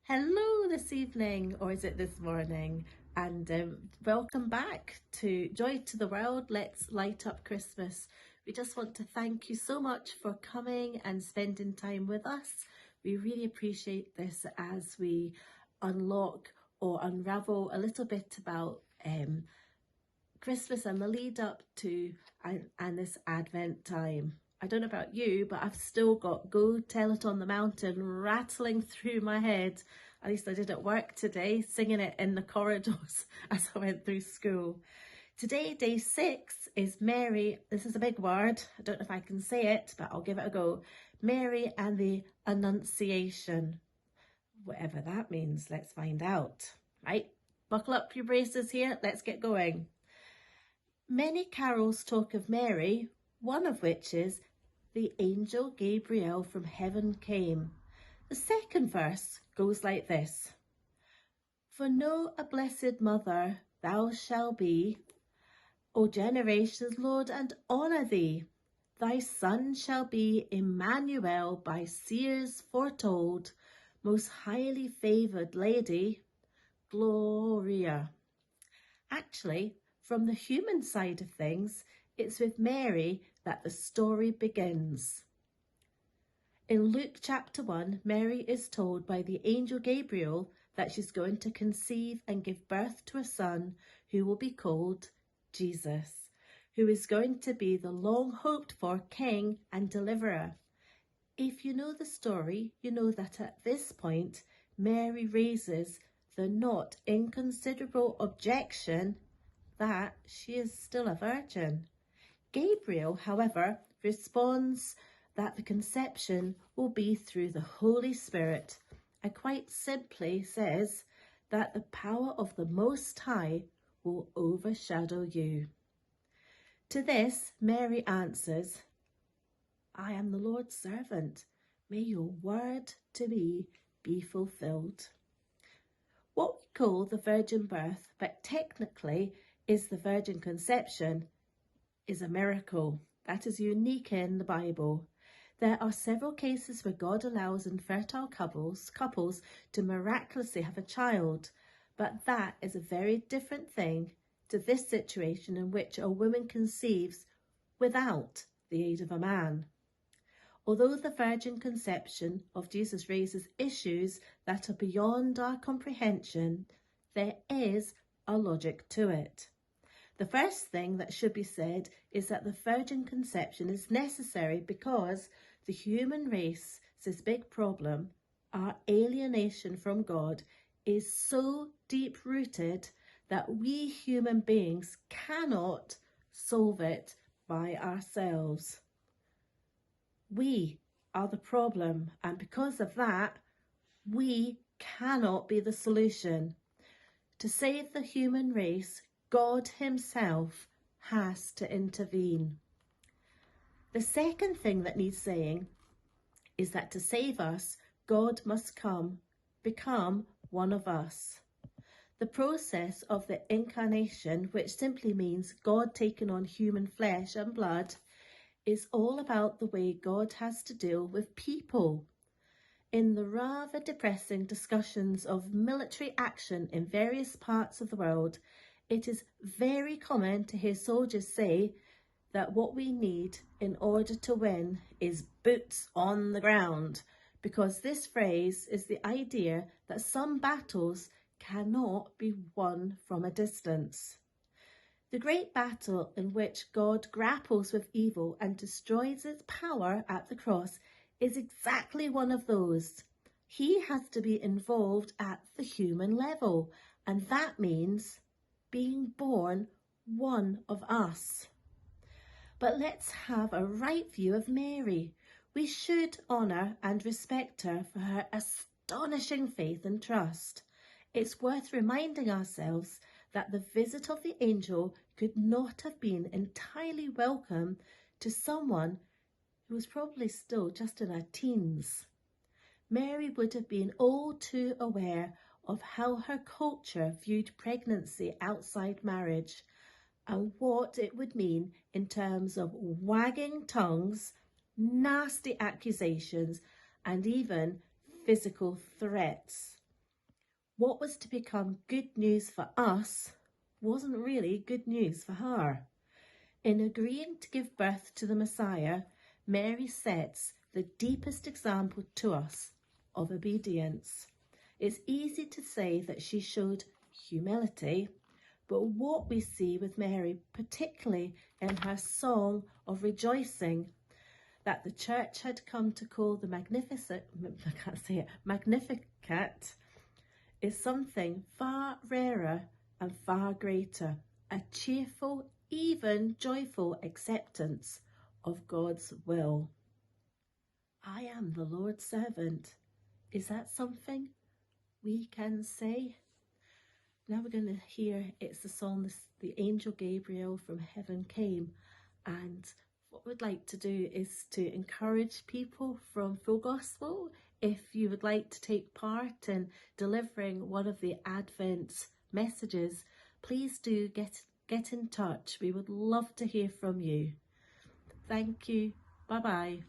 Hello this evening, or is it this morning? And welcome back to Joy to the World. Let's light up Christmas. We just want to thank you so much for coming and spending time with us. We really appreciate this as we unlock or unravel a little bit about Christmas and the lead up to and this Advent time. I don't know about you, but I've still got Go Tell It on the Mountain rattling through my head. At least I did at work today, singing it in the corridors as I went through school. Today, day 6, is Mary. This is a big word. I don't know if I can say it, but I'll give it a go. Mary and the Annunciation. Whatever that means, let's find out. Right, buckle up your braces here. Let's get going. Many carols talk of Mary, one of which is the angel Gabriel from heaven came. The second verse goes like this. For know a blessed mother thou shalt be, O generations, Lord, and honour thee. Thy son shall be Emmanuel, by seers foretold, most highly favoured lady, Gloria. Actually, from the human side of things, it's with Mary that the story begins. In Luke chapter 1, Mary is told by the angel Gabriel that she's going to conceive and give birth to a son who will be called Jesus, who is going to be the long hoped for king and deliverer. If you know the story, you know that at this point, Mary raises the not inconsiderable objection that she is still a virgin. Gabriel, however, responds that the conception will be through the Holy Spirit, and quite simply says that the power of the Most High will overshadow you. To this, Mary answers, I am the Lord's servant. May your word to me be fulfilled. What we call the virgin birth, but technically is the virgin conception, is a miracle that is unique in the Bible. There are several cases where God allows infertile couples to miraculously have a child, but that is a very different thing to this situation in which a woman conceives without the aid of a man. Although the virgin conception of Jesus raises issues that are beyond our comprehension, there is a logic to it. The first thing that should be said is that the virgin conception is necessary because the human race's big problem, our alienation from God, is so deep-rooted that we human beings cannot solve it by ourselves. We are the problem, and because of that, we cannot be the solution. To save the human race, God himself has to intervene. The second thing that needs saying is that to save us, God must become one of us. The process of the incarnation, which simply means God taking on human flesh and blood, is all about the way God has to deal with people. In the rather depressing discussions of military action in various parts of the world, it is very common to hear soldiers say that what we need in order to win is boots on the ground, because this phrase is the idea that some battles cannot be won from a distance. The great battle in which God grapples with evil and destroys its power at the cross is exactly one of those. He has to be involved at the human level, and that means being born one of us. But let's have a right view of Mary. We should honour and respect her for her astonishing faith and trust. It's worth reminding ourselves that the visit of the angel could not have been entirely welcome to someone who was probably still just in her teens. Mary would have been all too aware of how her culture viewed pregnancy outside marriage and what it would mean in terms of wagging tongues, nasty accusations, and even physical threats. What was to become good news for us wasn't really good news for her. In agreeing to give birth to the Messiah, Mary sets the deepest example to us of obedience. It's easy to say that she showed humility, but what we see with Mary, particularly in her song of rejoicing that the church had come to call the Magnificat, is something far rarer and far greater, a cheerful, even joyful acceptance of God's will. I am the Lord's servant. Is that something we can say? Now we're going to hear, it's the song, the angel Gabriel from heaven came, and what we'd like to do is to encourage people from Full Gospel. If you would like to take part in delivering one of the Advent messages, please do get in touch. We would love to hear from you. Thank you. Bye-bye.